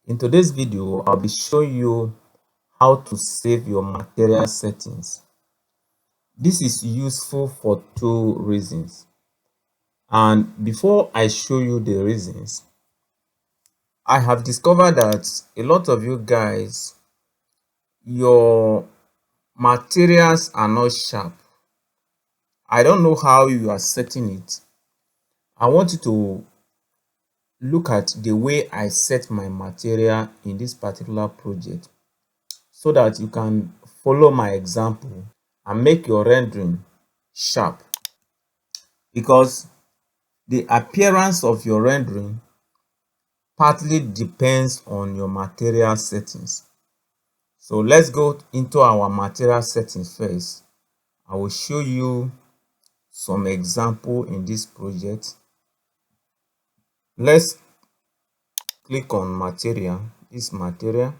In today's video, I'll be showing you how to save your material settings. This is useful for two reasons. And before I show you the reasons, I have discovered that a lot of you guys, your materials are not sharp. I don't know how you are setting it. I want you to look at the way I set my material in this particular project so that you can follow my example and make your rendering sharp, because the appearance of your rendering partly depends on your material settings. So let's go into our material settings first. I will show you some example in this project. Let's click on material, this material.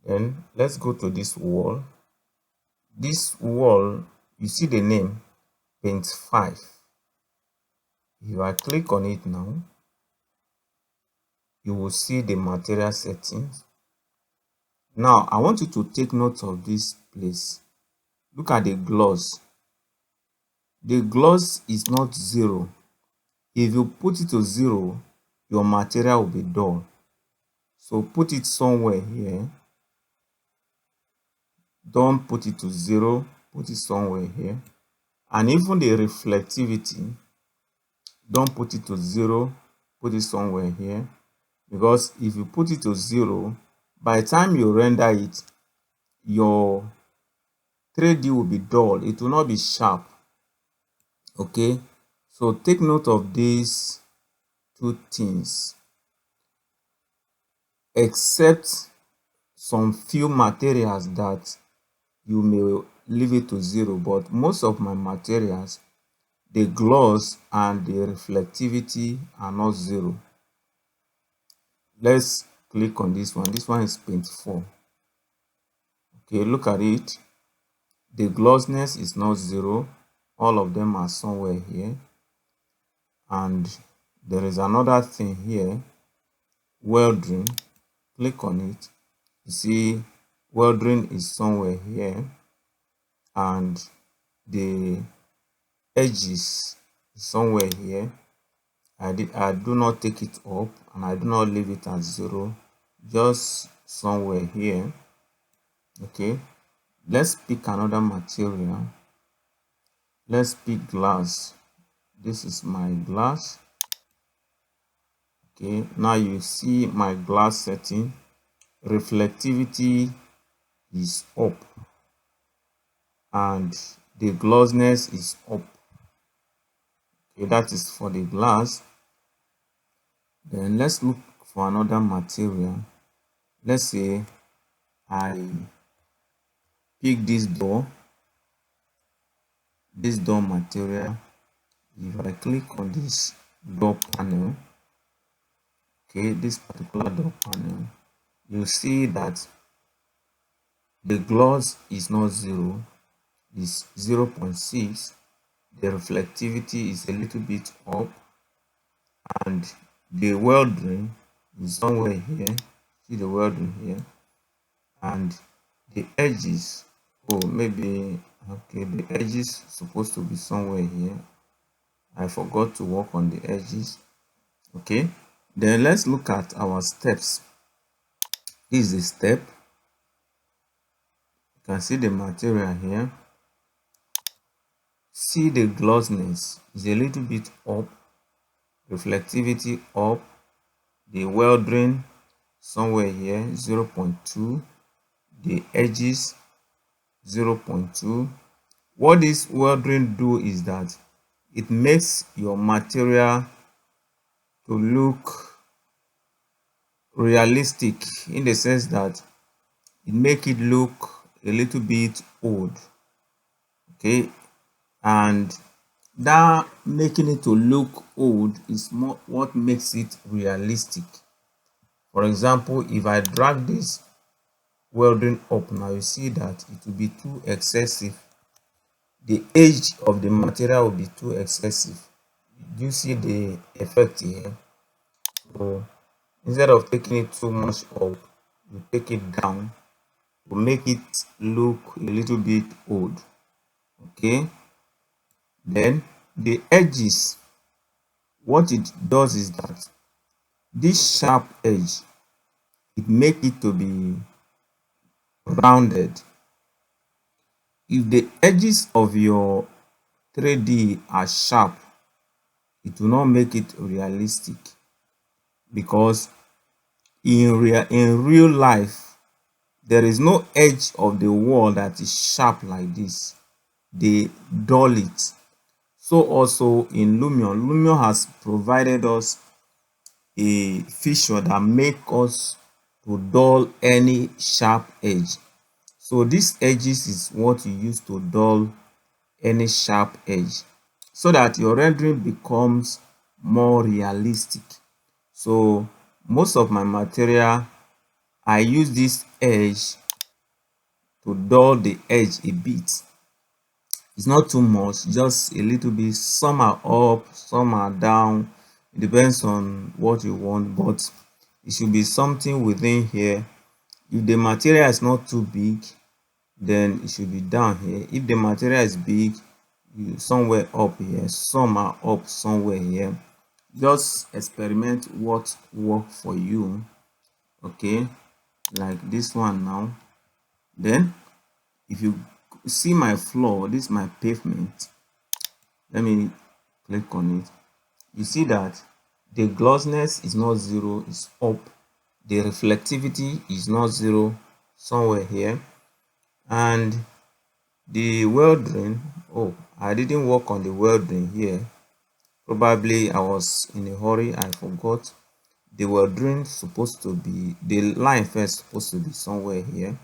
Then let's go to this wall. This wall, you see the name paint 5. If I click on it now, you will see the material settings. Now I want you to take note of this place. Look at the gloss. The gloss is not 0. If you put it to 0, your material will be dull. So put it somewhere here. Don't put it to 0, put it somewhere here. And even the reflectivity, don't put it to 0, put it somewhere here. Because if you put it to 0, by the time you render it, your 3D will be dull. It will not be sharp. Okay, so take note of these two things. Except some few materials that you may leave it to 0, but most of my materials, the gloss and the reflectivity are not 0. Let's click on this one. This one is paint 4. Okay, look at it. The glossiness is not 0. All of them are somewhere here. And there is another thing here, welding. Click on it. You see welding is somewhere here, and the edges is somewhere here. I do not take it up, and I do not leave it at 0, just somewhere here. Okay, let's pick another material. Let's pick glass. This is my glass. Okay, now you see my glass setting. Reflectivity is up and the glossiness is up. Okay, that is for the glass. Then let's look for another material. Let's say I pick this door material. If I click on this door panel, okay, this particular door panel, you see that the gloss is not 0, it's 0.6. the reflectivity is a little bit up, and the welding is somewhere here. See the welding here, and the edges, oh, maybe, okay, the edges supposed to be somewhere here. I forgot to work on the edges. Okay, then let's look at our steps. This is a step. You can see the material here. See the glossiness is a little bit up, reflectivity up, the welding somewhere here 0.2, the edges 0.2. What this welding do is that it makes your material to look realistic, in the sense that it make it look a little bit old. Okay, and that making it to look old is more what makes it realistic. For example, if I drag this welding up now, you see that it will be too excessive. The age of the material will be too excessive. You see the effect here. So Instead of taking it too much up, you take it down to make it look a little bit old. Okay, then the edges, what it does is that this sharp edge, it make it to be rounded. If the edges of your 3D are sharp, it will not make it realistic, because in real life there is no edge of the wall that is sharp like this. They dull it. So also in Lumion has provided us a feature that make us to dull any sharp edge. So these edges is what you use to dull any sharp edge, so that your rendering becomes more realistic. So most of my material, I use this edge to dull the edge a bit. It's not too much, just a little bit. Some are up, some are down. It depends on what you want, but it should be something within here. If the material is not too big, then it should be down here. If the material is big, somewhere up here, some are up somewhere here. Just experiment what work for you. Okay, like this one now. Then if you see my floor, this is my pavement. Let me click on it. You see that the glossiness is not zero, it's up. The reflectivity is not zero, somewhere here. And the welding, oh, I didn't work on the welding here. Probably I was in a hurry, I forgot. The welding supposed to be, the line first supposed to be somewhere here.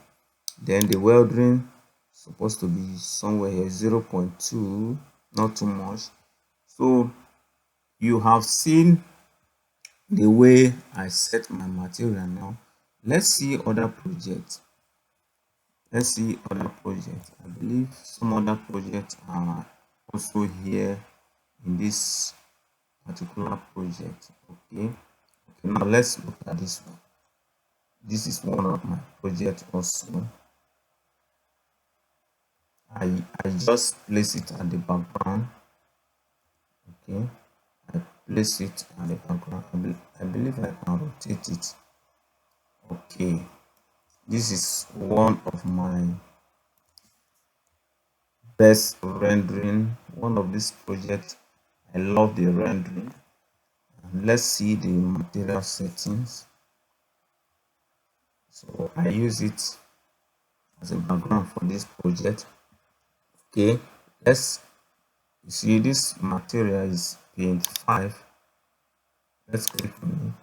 Then the welding supposed to be somewhere here, 0.2, not too much. So you have seen the way I set my material now. Let's see other projects. Let's see other projects. I believe some other projects are also here in this particular project. Okay, now let's look at this one. This is one of my projects also. I just place it at the background. Okay, I place it at the background. I believe I can rotate it. Okay, this is one of my best rendering. One of these projects, I love the rendering. And let's see the material settings. So I use it as a background for this project. Okay, let's see, this material is paint 5. Let's click on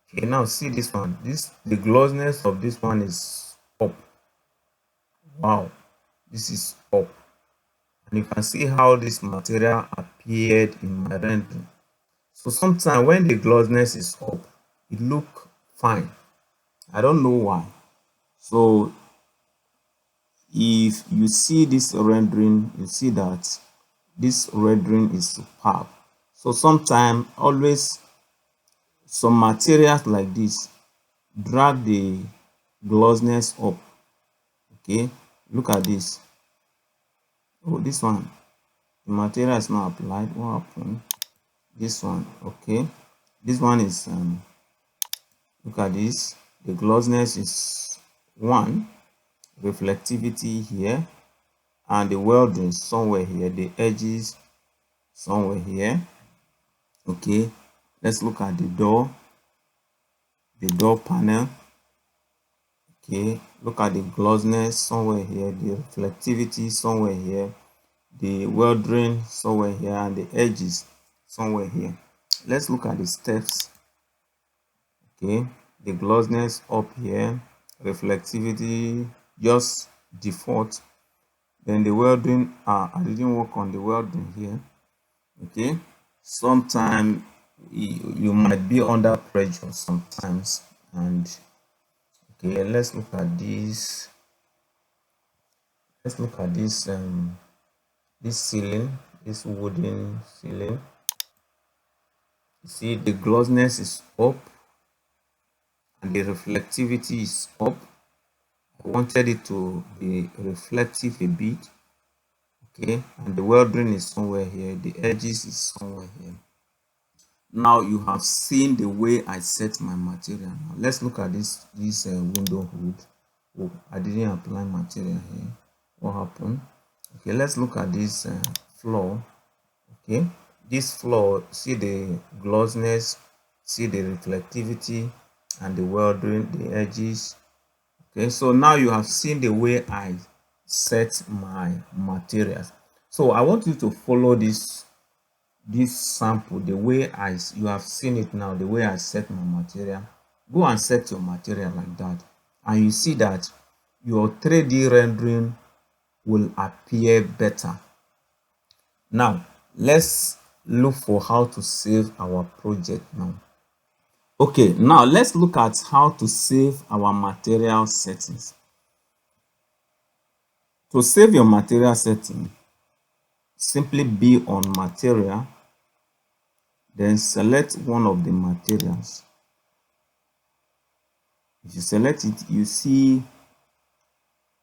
it. Okay, now see this one. The glossiness of this one is up. Wow, this is up. And you can see how this material appeared in my rendering. So sometimes when the glossiness is up, it look fine. I don't know why. So if you see this rendering, you see that this rendering is superb. So sometimes always some materials like this drag the glossiness up. Okay, look at this. Oh, this one, the material is not applied. What happened? This one, okay, this one is look at this. The glossiness is 1, reflectivity here, and the welding somewhere here, the edges somewhere here. Okay, let's look at the door panel. Okay, look at the glossiness somewhere here, the reflectivity somewhere here, the welding somewhere here, and the edges somewhere here. Let's look at the steps. Okay, the glossiness up here, reflectivity just default. Then the welding, I didn't work on the welding here. Okay, sometimes you might be under pressure sometimes. And okay, let's look at this. Let's look at this this ceiling, this wooden ceiling. You see the glossiness is up, the reflectivity is up. I wanted it to be reflective a bit. Okay, and the welding is somewhere here, the edges is somewhere here. Now you have seen the way I set my material. Now let's look at this window hood. Oh, I didn't apply material here. What happened? Okay, let's look at this floor. Okay, this floor, see the glossiness, see the reflectivity and the welding, the edges. Okay, so now you have seen the way I set my materials. So I want you to follow this sample the way you have seen it now, the way I set my material. Go and set your material like that, and you see that your 3D rendering will appear better. Now let's look for how to save our project now. Okay, now let's look at how to save our material settings. To save your material setting, simply be on material, then select one of the materials. If you select it, you see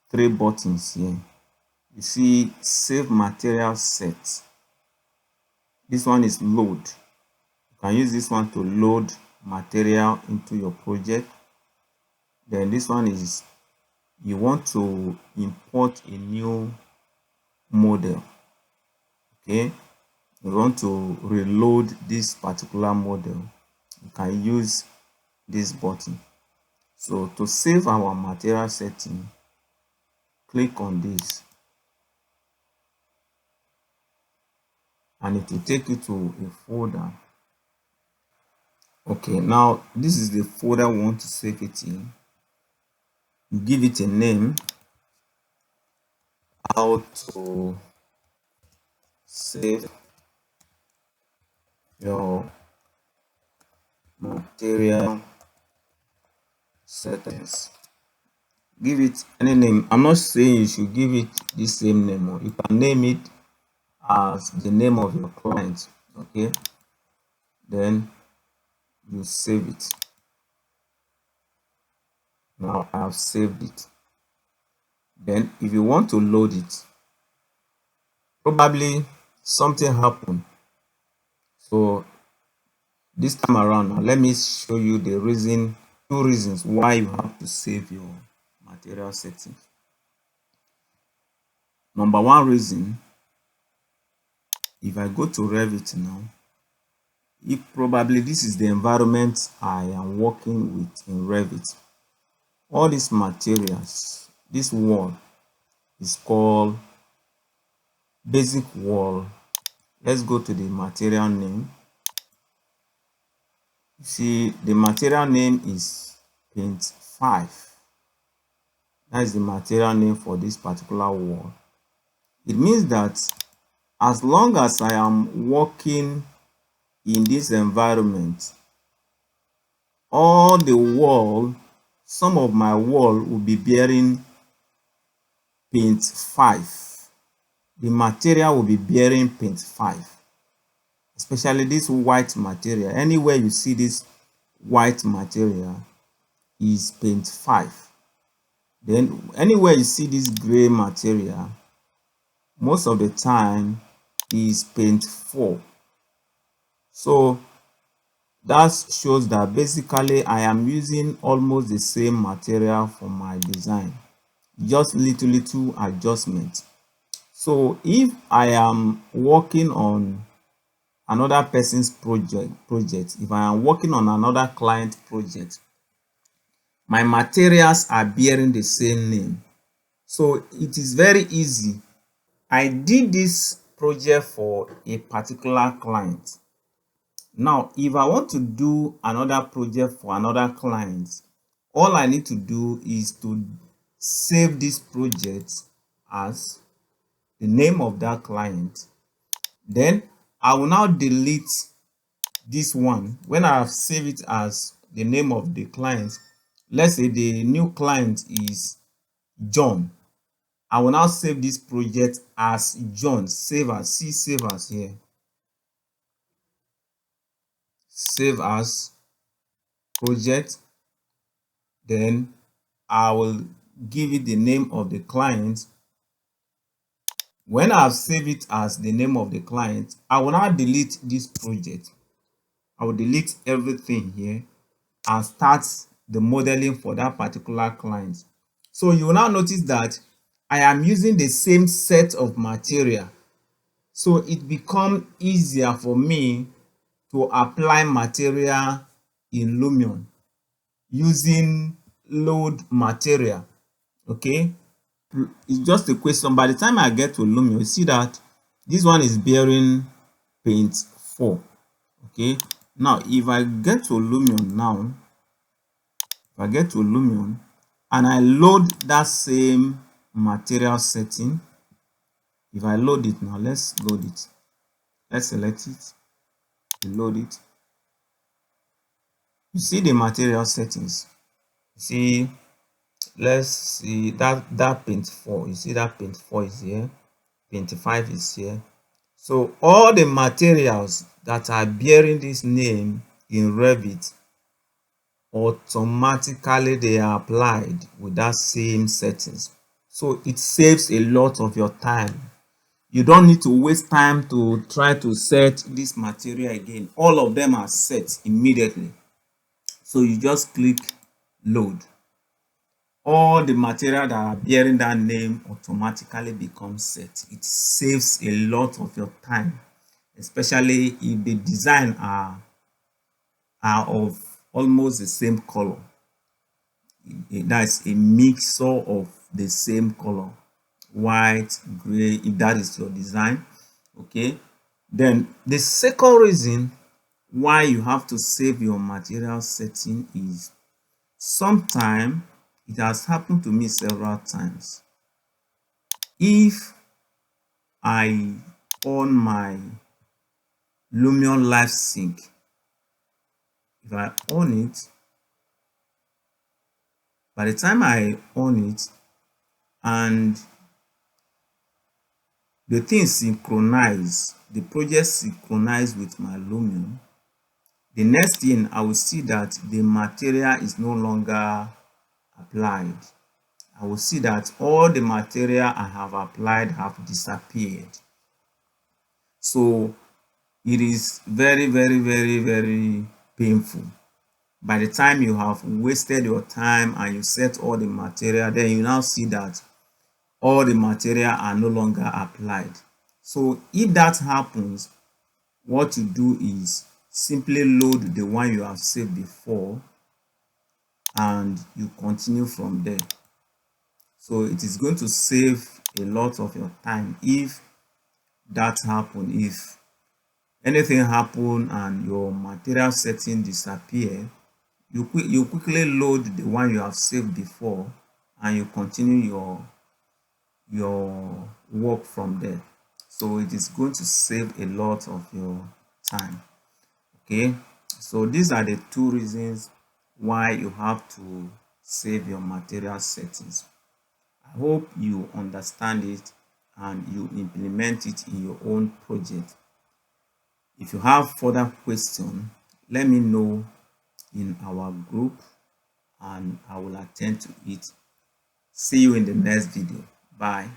3 buttons here. You see save material set. This one is load. You can use this one to load material into your project. Then this one is you want to import a new model. Okay, you want to reload this particular model, you can use this button. So to save our material setting, click on this and it will take you to a folder. Okay, now this is the folder we want to save it in. You give it a name, how to save your material settings. Give it any name. I'm not saying you should give it the same name, or you can name it as the name of your client. Okay, then you save it. Now I have saved it. Then if you want to load it, probably something happened. So this time around, now let me show you the reason, 2 reasons why you have to save your material settings. Number 1 reason, if I go to Revit now, if probably this is the environment I am working with in Revit, all these materials, this wall is called basic wall. Let's go to the material name. You see the material name is paint 5. That is the material name for this particular wall. It means that as long as I am working in this environment, all the wall, some of my wall will be bearing paint 5. The material will be bearing paint 5, especially this white material. Anywhere you see this white material is paint 5. Then anywhere you see this gray material, most of the time is paint 4. So that shows that basically I am using almost the same material for my design, just little adjustments. So if I am working on another person's project, if I am working on another client project, my materials are bearing the same name. So it is very easy. I did this project for a particular client. Now, if I want to do another project for another client, all I need to do is to save this project as the name of that client. Then I will now delete this one. When I have saved it as the name of the client, let's say the new client is John, I will now save this project as John. Save as, see save as here. Save as project. Then I will give it the name of the client. When I've saved it as the name of the client, I will now delete this project. I will delete everything here and start the modeling for that particular client. So you will now notice that I am using the same set of material. So it becomes easier for me to apply material in Lumion using load material. Okay, it's just a question. By the time I get to Lumion, you see that this one is bearing paint 4. Okay, now if I get to Lumion now, if I get to Lumion and I load that same material setting, if I load it now, let's load it. Let's select it, load it. You see the material settings. You see, let's see that paint 4. You see that paint 4 is here, paint 5 is here. So all the materials that are bearing this name in Revit, automatically they are applied with that same settings. So it saves a lot of your time. You don't need to waste time to try to set this material again. All of them are set immediately. So you just click load. All the material that are bearing that name automatically becomes set. It saves a lot of your time, especially if the design are of almost the same color. That's a mixture of the same color, white, gray, if that is your design. Okay, then the second reason why you have to save your material setting is sometimes it has happened to me several times. If I on my Lumion Live Sync, if I on it, by the time I on it and the thing synchronize, the project synchronize with my Lumion, the next thing I will see that the material is no longer applied. I will see that all the material I have applied have disappeared. So it is very, very, very, very painful. By the time you have wasted your time and you set all the material, then you now see that all the material are no longer applied. So if that happens, what you do is simply load the one you have saved before and you continue from there. So it is going to save a lot of your time if that happens. If anything happen and your material setting disappear, you quickly load the one you have saved before and you continue your work from there. So it is going to save a lot of your time. Okay, so these are the two reasons why you have to save your material settings. I hope you understand it and you implement it in your own project. If you have further questions, let me know in our group and I will attend to it. See you in the next video. Bye.